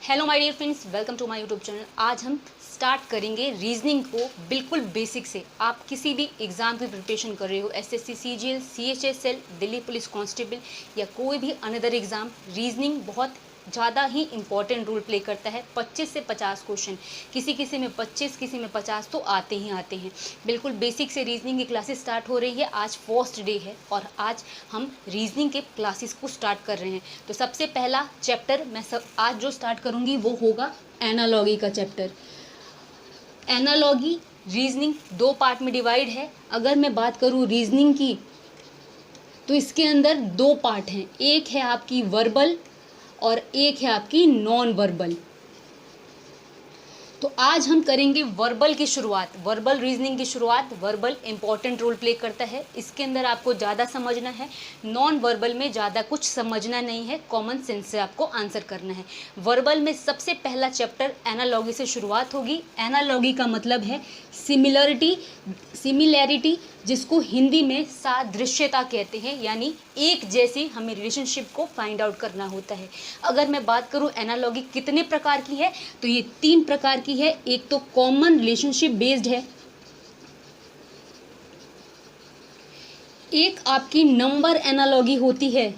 Hello my dear friends, welcome to my YouTube channel. आज हम start करेंगे reasoning को बिल्कुल बेसिक से। आप किसी भी एग्ज़ाम की प्रिपरेशन कर रहे हो, SSC, CGL, CHSL, Delhi police constable या कोई भी अनदर एग्ज़ाम, रीजनिंग बहुत ज़्यादा ही इंपॉर्टेंट रोल प्ले करता है। 25 से 50 क्वेश्चन, किसी में 25, किसी में 50 तो आते ही आते हैं। बिल्कुल बेसिक से रीजनिंग की क्लासेस स्टार्ट हो रही है। आज फर्स्ट डे है और आज हम रीजनिंग के क्लासेस को स्टार्ट कर रहे हैं। तो सबसे पहला चैप्टर मैं आज जो स्टार्ट करूँगी वो होगा एनालॉगी का चैप्टर। एनालॉगी रीजनिंग 2 पार्ट में डिवाइड है। अगर मैं बात करूँ रीजनिंग की तो इसके अंदर 2 पार्ट हैं। एक है आपकी वर्बल और एक है आपकी नॉन वर्बल। तो आज हम करेंगे वर्बल की शुरुआत, वर्बल रीजनिंग की शुरुआत। वर्बल इंपॉर्टेंट रोल प्ले करता है, इसके अंदर आपको ज़्यादा समझना है। नॉन वर्बल में ज़्यादा कुछ समझना नहीं है, कॉमन सेंस से आपको आंसर करना है। वर्बल में सबसे पहला चैप्टर एनालॉगी से शुरुआत होगी। एनालॉगी का मतलब है सिमिलैरिटी, जिसको हिंदी में सादृश्यता कहते हैं, यानी एक जैसी हमें रिलेशनशिप को फाइंड आउट करना होता है। अगर मैं बात करूं एनालॉगी कितने प्रकार की है, तो ये 3 प्रकार की है। एक तो कॉमन रिलेशनशिप बेस्ड है, एक आपकी नंबर एनालॉगी होती है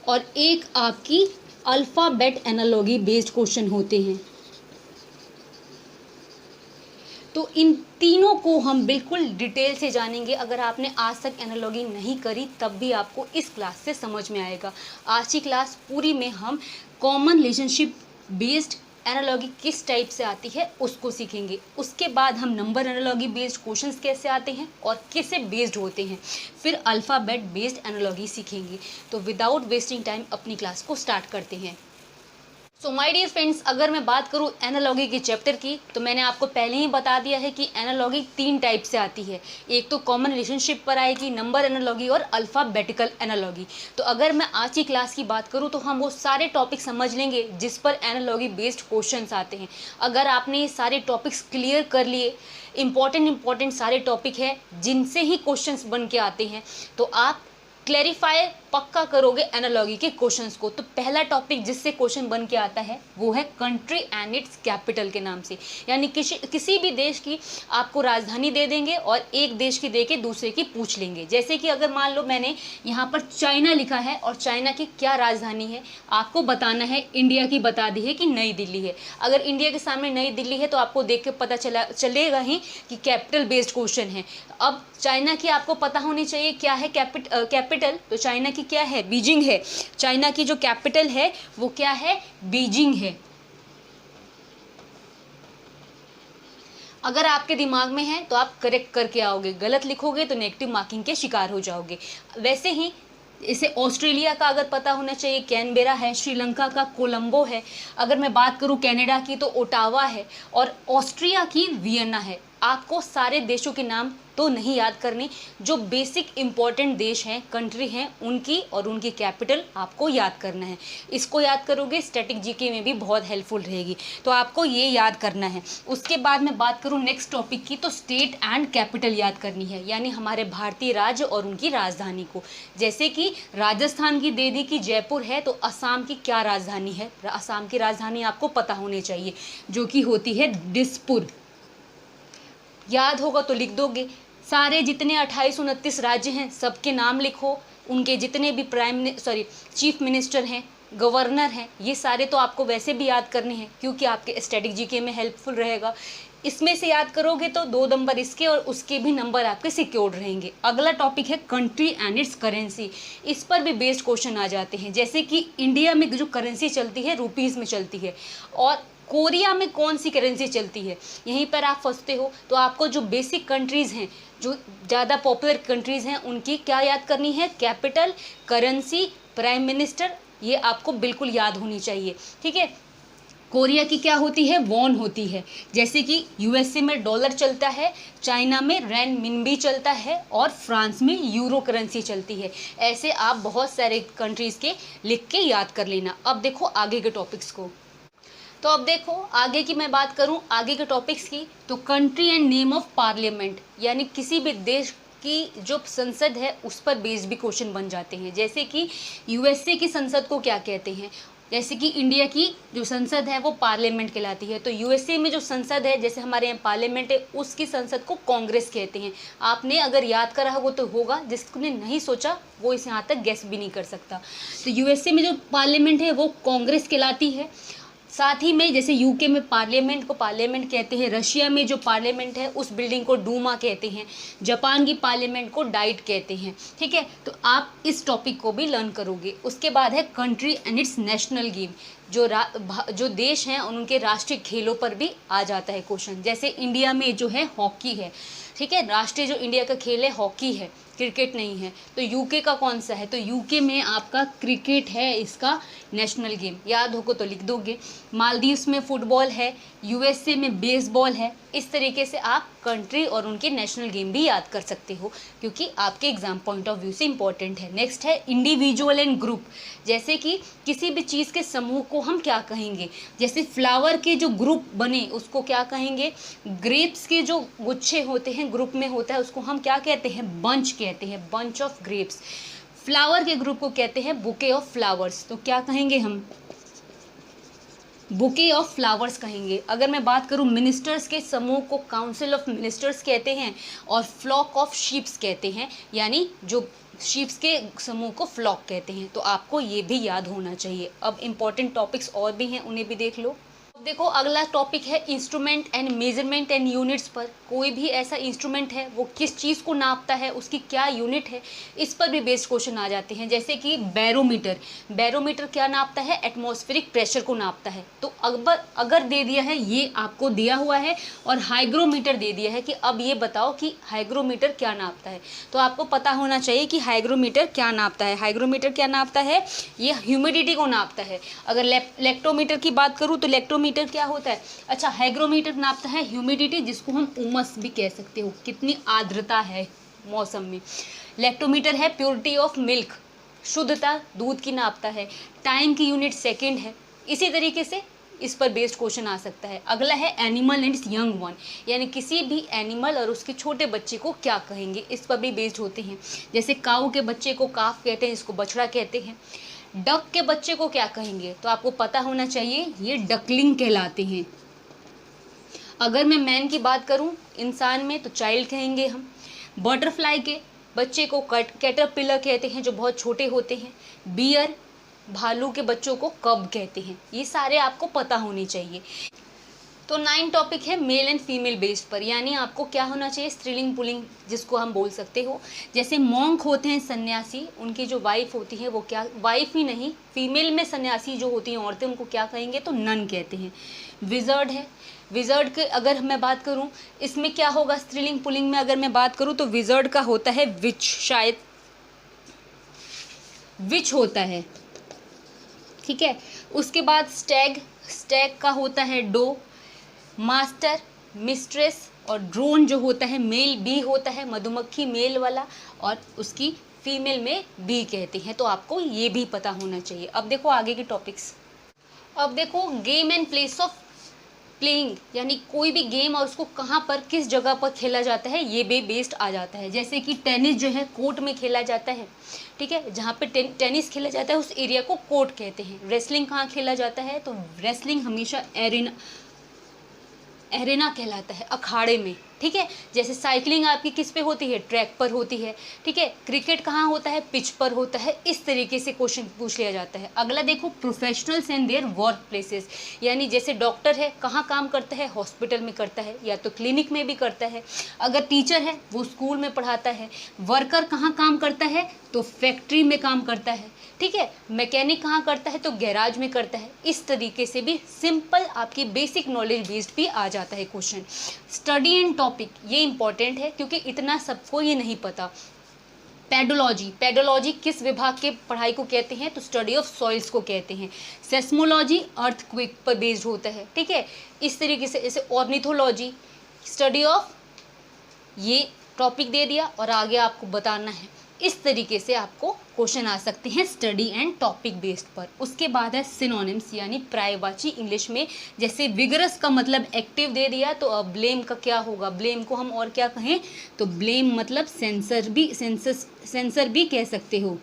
और एक आपकी अल्फाबेट एनालॉगी बेस्ड क्वेश्चन होते हैं। तो इन तीनों को हम बिल्कुल डिटेल से जानेंगे। अगर आपने आज तक एनालॉगी नहीं करी तब भी आपको इस क्लास से समझ में आएगा। आज की क्लास पूरी में हम कॉमन रिलेशनशिप बेस्ड एनालॉगी किस टाइप से आती है उसको सीखेंगे। उसके बाद हम नंबर एनालॉगी बेस्ड क्वेश्चंस कैसे आते हैं और किससे बेस्ड होते हैं, फिर अल्फ़ाबेट बेस्ड एनालॉगी सीखेंगे। तो विदाउट वेस्टिंग टाइम अपनी क्लास को स्टार्ट करते हैं। सो माय डियर फ्रेंड्स, अगर मैं बात करूं एनालॉगी के चैप्टर की, तो मैंने आपको पहले ही बता दिया है कि एनालॉगी 3 टाइप से आती है। एक तो कॉमन रिलेशनशिप पर आएगी, नंबर एनालॉगी और अल्फ़ाबेटिकल एनालॉगी। तो अगर मैं आज की क्लास की बात करूं तो हम वो सारे टॉपिक समझ लेंगे जिस पर एनालॉगी बेस्ड क्वेश्चंस आते हैं। अगर आपने ये सारे टॉपिक्स क्लियर कर लिए, इंपॉर्टेंट सारे टॉपिक है जिनसे ही क्वेश्चंस बन के आते हैं, तो आप क्लैरिफाई पक्का करोगे एनालॉगी के क्वेश्चंस को। तो पहला टॉपिक जिससे क्वेश्चन बन के आता है वो है कंट्री एंड इट्स कैपिटल के नाम से। यानी किसी भी देश की आपको राजधानी दे देंगे और एक देश की दे के दूसरे की पूछ लेंगे। जैसे कि अगर मान लो मैंने यहाँ पर चाइना लिखा है और चाइना की क्या राजधानी है आपको बताना है, इंडिया की बता दी है कि नई दिल्ली है। अगर इंडिया के सामने नई दिल्ली है तो आपको देख के पता चलेगा ही कि कैपिटल बेस्ड क्वेश्चन है। अब चाइना की आपको पता होनी चाहिए क्या है कैपिटल। तो चाइना की क्या है, बीजिंग है। चाइना की जो कैपिटल है वो क्या है, बीजिंग है। अगर आपके दिमाग में है तो आप करेक्ट करके आओगे, गलत लिखोगे तो नेगेटिव मार्किंग के शिकार हो जाओगे। वैसे ही इसे ऑस्ट्रेलिया का अगर पता होना चाहिए, कैनबेरा है। श्रीलंका का कोलंबो है। अगर मैं बात करूं कनाडा की तो ओटावा है और ऑस्ट्रिया की वियना है। आपको सारे देशों के नाम तो नहीं याद करने, जो बेसिक इंपॉर्टेंट देश हैं, कंट्री हैं, उनकी और उनकी कैपिटल आपको याद करना है। इसको याद करोगे स्टैटिक जीके में भी बहुत हेल्पफुल रहेगी, तो आपको ये याद करना है। उसके बाद मैं बात करूँ नेक्स्ट टॉपिक की, तो स्टेट एंड कैपिटल याद करनी है, यानी हमारे भारतीय राज्य और उनकी राजधानी को। जैसे कि राजस्थान की दे दी कि जयपुर है, तो असम की क्या राजधानी है, असम की राजधानी आपको पता होनी चाहिए जो कि होती है दिसपुर। याद होगा तो लिख दोगे। सारे जितने 28-29 राज्य हैं सबके नाम लिखो, उनके जितने भी चीफ मिनिस्टर हैं, गवर्नर हैं, ये सारे तो आपको वैसे भी याद करने हैं क्योंकि आपके स्टैटिक जीके में हेल्पफुल रहेगा। इसमें से याद करोगे तो 2 नंबर इसके और उसके भी नंबर आपके सिक्योर्ड रहेंगे। अगला टॉपिक है कंट्री एंड इट्स करेंसी। इस पर भी बेस्ड क्वेश्चन आ जाते हैं। जैसे कि इंडिया में जो करेंसी चलती है रुपीज़ में चलती है और कोरिया में कौन सी करेंसी चलती है, यहीं पर आप फंसते हो। तो आपको जो बेसिक कंट्रीज़ हैं, जो ज़्यादा पॉपुलर कंट्रीज़ हैं, उनकी क्या याद करनी है, कैपिटल, करेंसी, प्राइम मिनिस्टर, ये आपको बिल्कुल याद होनी चाहिए। ठीक है। कोरिया की क्या होती है, वॉन होती है। जैसे कि यूएसए में डॉलर चलता है, चाइना में रेनमिनबी चलता है और फ्रांस में यूरो करेंसी चलती है। ऐसे आप बहुत सारे कंट्रीज़ के लिख के याद कर लेना। अब देखो आगे के टॉपिक्स को। तो अब देखो आगे की मैं बात करूं आगे के टॉपिक्स की, तो country and name of parliament, यानी किसी भी देश की जो संसद है उस पर बेस्ड भी क्वेश्चन बन जाते हैं। जैसे कि यूएसए की संसद को क्या कहते हैं, जैसे कि इंडिया की जो संसद है वो पार्लियामेंट कहलाती है, तो यूएसए में जो संसद है, जैसे हमारे यहाँ पार्लियामेंट है, उसकी संसद को कांग्रेस कहते हैं। आपने अगर याद करा होगा तो होगा, जिसने नहीं सोचा वो इस यहाँ तक गेस भी नहीं कर सकता। तो यूएसए में जो पार्लियामेंट है वो कांग्रेस कहलाती है। साथ ही में जैसे यूके में पार्लियामेंट को पार्लियामेंट कहते हैं, रशिया में जो पार्लियामेंट है उस बिल्डिंग को डूमा कहते हैं, जापान की पार्लियामेंट को डाइट कहते हैं। ठीक है, तो आप इस टॉपिक को भी लर्न करोगे। उसके बाद है country and it's national game, जो देश हैं उनके राष्ट्रीय खेलों पर भी आ जाता है क्वेश्चन। जैसे इंडिया में जो है हॉकी है, ठीक है, राष्ट्रीय जो इंडिया का खेल है हॉकी है, क्रिकेट नहीं है। तो यूके का कौन सा है, तो यूके में आपका क्रिकेट है इसका नेशनल गेम, याद होगा तो लिख दोगे। मालदीव्स में फुटबॉल है, यूएसए में बेसबॉल है। इस तरीके से आप कंट्री और उनके नेशनल गेम भी याद कर सकते हो, क्योंकि आपके एग्जाम पॉइंट ऑफ व्यू से इंपॉर्टेंट है। नेक्स्ट है इंडिविजुअल एंड ग्रुप, जैसे कि किसी भी चीज़ के समूह को हम क्या कहेंगे, जैसे फ्लावर के जो ग्रुप बने उसको क्या कहेंगे, ग्रेप्स के जो गुच्छे होते हैं ग्रुप में होता है उसको हम क्या कहते हैं, बंच कहते हैं, बंच ऑफ ग्रेप्स। फ्लावर के ग्रुप को कहते हैं बुके ऑफ फ्लावर्स, तो क्या कहेंगे हम, बुके ऑफ फ्लावर्स कहेंगे। अगर मैं बात करूं मिनिस्टर्स के समूह को काउंसिल ऑफ मिनिस्टर्स कहते हैं, और फ्लॉक ऑफ शीप्स कहते हैं, यानी जो शीप्स के समूह को फ्लॉक कहते हैं। तो आपको ये भी याद होना चाहिए। अब इम्पॉर्टेंट टॉपिक्स और भी हैं, उन्हें भी देख लो। देखो अगला टॉपिक है instrument and measurement and units पर। कोई भी ऐसा इंस्ट्रूमेंट है वो किस चीज़ को नापता है, उसकी क्या यूनिट है, इस पर भी बेस्ड क्वेश्चन आ जाते हैं। जैसे कि बैरोमीटर, बैरोमीटर क्या नापता है, एटमॉस्फेरिक प्रेशर को नापता है। तो अगर दे दिया है, ये आपको दिया हुआ है, और हाइग्रोमीटर दे दिया है कि अब ये बताओ कि हाइग्रोमीटर क्या नापता है, तो आपको पता होना चाहिए कि हाइग्रोमीटर क्या नापता है। हाइग्रोमीटर क्या नापता है, ये ह्यूमिडिटी को नापता है। अगर लेक्टोमीटर की बात करूँ तो लेक्टोमीटर क्या होता है, अच्छा हाइग्रोमीटर नापता है ह्यूमिडिटी, जिसको हम उमस भी कह सकते हो, कितनी आर्द्रता है मौसम में। लेक्टोमीटर है प्योरिटी ऑफ मिल्क, शुद्धता दूध की नापता है। टाइम की यूनिट सेकंड है। इसी तरीके से इस पर बेस्ड क्वेश्चन आ सकता है। अगला है एनिमल एंड यंग वन, यानी किसी भी एनिमल और उसके छोटे बच्चे को क्या कहेंगे, इस पर भी बेस्ड होते हैं। जैसे काऊ के बच्चे को काफ कहते हैं, इसको बछड़ा कहते हैं। डक के बच्चे को क्या कहेंगे, तो आपको पता होना चाहिए, ये डकलिंग कहलाते हैं। अगर मैं मैन की बात करूं इंसान में, तो चाइल्ड कहेंगे हम। बटरफ्लाई के बच्चे को कैटरपिलर कहते हैं, जो बहुत छोटे होते हैं। बियर, भालू के बच्चों को कब कहते हैं। ये सारे आपको पता होने चाहिए। तो 9 टॉपिक है मेल एंड फीमेल बेस्ड पर, यानी आपको क्या होना चाहिए, स्त्रीलिंग पुल्लिंग जिसको हम बोल सकते हो। जैसे मॉन्क होते हैं सन्यासी, उनकी जो वाइफ होती है वो क्या, वाइफ ही नहीं, फीमेल में सन्यासी जो होती हैं औरतें, उनको क्या कहेंगे, तो नन कहते हैं। विजर्ड है, विजर्ड के अगर मैं बात करूं इसमें क्या होगा, स्त्रीलिंग पुल्लिंग में अगर मैं बात करूं तो विजर्ड का होता है विच, शायद विच होता है, ठीक है। उसके बाद स्टैग, स्टैग का होता है डो। मास्टर, मिस्ट्रेस, और ड्रोन जो होता है मेल बी होता है, मधुमक्खी मेल वाला, और उसकी फीमेल में बी कहते हैं। तो आपको ये भी पता होना चाहिए। अब देखो आगे के टॉपिक्स। अब देखो game and place of playing, यानी कोई भी गेम और उसको कहाँ पर किस जगह पर खेला जाता है, ये भी बेस्ड आ जाता है। जैसे कि टेनिस जो है कोर्ट में खेला जाता है, ठीक है, जहाँ पे टेनिस खेला जाता है उस एरिया को कोर्ट कहते हैं। रेसलिंग कहाँ खेला जाता है, तो रेसलिंग हमेशा एरेना कहलाता है, अखाड़े में, ठीक है। जैसे साइकिलिंग आपकी किस पे होती है, ट्रैक पर होती है, ठीक है। क्रिकेट कहाँ होता है, पिच पर होता है। इस तरीके से क्वेश्चन पूछ लिया जाता है। अगला देखो professionals and their work places, यानी जैसे डॉक्टर है कहाँ काम करता है, हॉस्पिटल में करता है, या तो क्लिनिक में भी करता है। अगर टीचर है वो स्कूल में पढ़ाता है। वर्कर कहाँ काम करता है, तो फैक्ट्री में काम करता है, ठीक है। मैकेनिक कहाँ करता है, तो गैराज में करता है। इस तरीके से भी सिंपल आपकी बेसिक नॉलेज बेस्ड भी आ जाता है क्वेश्चन। स्टडी एंड टॉपिक, ये इंपॉर्टेंट है क्योंकि इतना सबको ये नहीं पता। पेडोलॉजी, पेडोलॉजी किस विभाग के पढ़ाई को कहते हैं, तो स्टडी ऑफ सॉइल्स को कहते हैं। सेस्मोलॉजी अर्थक्वेक पर बेस्ड होता है, ठीक है। इस तरीके से जैसे ऑर्निथोलॉजी स्टडी ऑफ, ये टॉपिक दे दिया और आगे आपको बताना है। इस तरीके से आपको क्वेश्चन आ सकते हैं स्टडी एंड टॉपिक बेस्ड पर। उसके बाद है सिनोनिम्स, यानी पर्यायवाची इंग्लिश में। जैसे विगरस का मतलब एक्टिव दे दिया, तो अब ब्लेम का क्या होगा, ब्लेम को हम और क्या कहें, तो ब्लेम मतलब सेंसर भी कह सकते हो।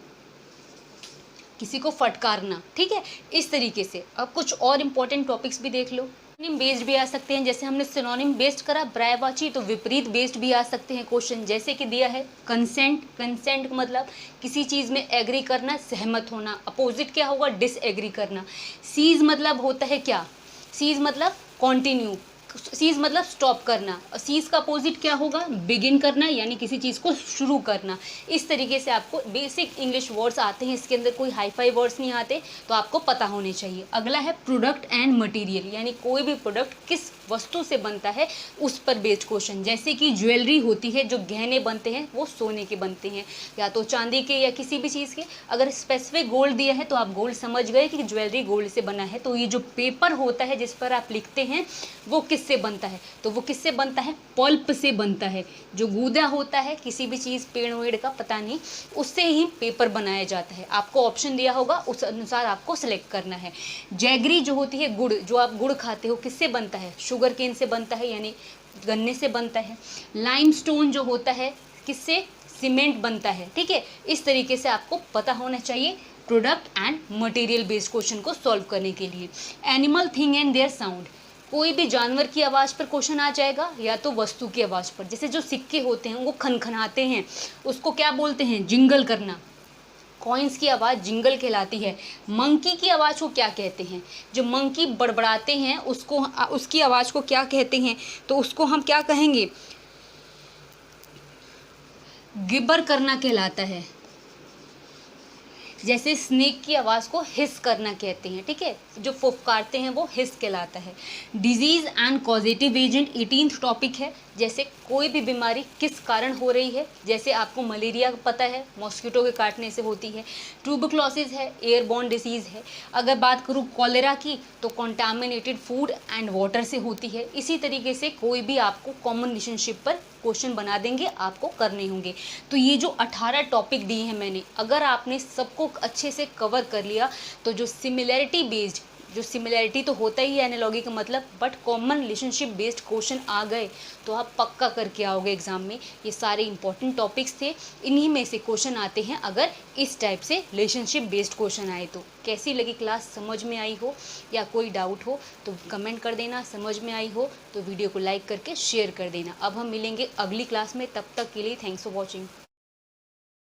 किसी को फटकारना, ठीक है, इस तरीके से। अब कुछ और इम्पोर्टेंट टॉपिक्स भी देख लो। सिनोनिम बेस्ड भी आ सकते हैं, जैसे हमने सिनोनिम बेस्ड करा पर्यायवाची, तो विपरीत बेस्ड भी आ सकते हैं क्वेश्चन, जैसे कि दिया है कंसेंट। कंसेंट मतलब किसी चीज़ में एग्री करना, सहमत होना। अपोजिट क्या होगा? डिसएग्री करना। सीज मतलब होता है क्या? सीज मतलब कॉन्टिन्यू, सीज मतलब स्टॉप करना। सीज का अपोजिट क्या होगा? बिगिन करना, यानी किसी चीज़ को शुरू करना। इस तरीके से आपको बेसिक इंग्लिश वर्ड्स आते हैं, इसके अंदर कोई हाई फाई वर्ड्स नहीं आते, तो आपको पता होने चाहिए। अगला है प्रोडक्ट एंड मटेरियल, यानी कोई भी प्रोडक्ट किस वस्तु से बनता है उस पर बेस्ड क्वेश्चन। जैसे कि ज्वेलरी होती है, जो गहने बनते हैं वो सोने के बनते हैं, या तो चांदी के या किसी भी चीज़ के। अगर स्पेसिफिक गोल्ड दिया है तो आप गोल्ड समझ गए कि ज्वेलरी गोल्ड से बना है। तो ये जो पेपर होता है जिस पर आप लिखते हैं वो किससे बनता है? तो वो किससे बनता है? पल्प से बनता है। जो गूदा होता है किसी भी चीज़, पेड़ वेड़ का पता नहीं, उससे ही पेपर बनाया जाता है। आपको ऑप्शन दिया होगा, उस अनुसार आपको सिलेक्ट करना है। जैगरी जो होती है, गुड़, जो आप गुड़ खाते हो, किससे बनता है? शुगर केन से बनता है, यानी गन्ने से बनता है। लाइमस्टोन जो होता है किससे? सीमेंट बनता है, ठीक है। इस तरीके से आपको पता होना चाहिए product and material based question को सॉल्व करने के लिए। Animal, thing and their sound, कोई भी जानवर की आवाज़ पर क्वेश्चन आ जाएगा, या तो वस्तु की आवाज़ पर। जैसे जो सिक्के होते हैं वो खनखनाते हैं, उसको क्या बोलते हैं? जिंगल करना। कॉइन्स की आवाज़ जिंगल कहलाती है। मंकी की आवाज़ को क्या कहते हैं? जो मंकी बड़बड़ाते हैं उसको, उसकी आवाज़ को क्या कहते हैं? तो उसको हम क्या कहेंगे? गिबर करना कहलाता है। जैसे स्नेक की आवाज़ को हिस करना कहते हैं, ठीक है, जो फुफकारते हैं वो हिस कहलाता है। Disease and causative agent 18th topic है। जैसे कोई भी बीमारी किस कारण हो रही है, जैसे आपको मलेरिया पता है, मॉस्किटो के काटने से होती है। ट्यूबरक्लोसिस है, एयरबॉर्न डिसीज़ है। अगर बात करूँ कॉलेरा की, तो कॉन्टामिनेटेड फूड एंड वाटर से होती है। इसी तरीके से कोई भी आपको कॉमन रिलेशनशिप पर क्वेश्चन बना देंगे, आपको करने होंगे। तो ये जो 18 टॉपिक दिए हैं मैंने, अगर आपने सबको अच्छे से कवर कर लिया, तो जो सिमिलैरिटी बेस्ड, जो सिमिलैरिटी तो होता ही है एनालॉगी का मतलब, but common relationship based question आ गए तो आप पक्का करके आओगे एग्जाम में। ये सारे इंपॉर्टेंट टॉपिक्स थे, इन्हीं में से क्वेश्चन आते हैं अगर इस टाइप से रिलेशनशिप बेस्ड क्वेश्चन आए तो। कैसी लगी क्लास? समझ में आई हो या कोई डाउट हो तो कमेंट कर देना। समझ में आई हो तो वीडियो को लाइक करके शेयर कर देना। अब हम मिलेंगे अगली क्लास में, तब तक के लिए थैंक्स फॉर वॉचिंग।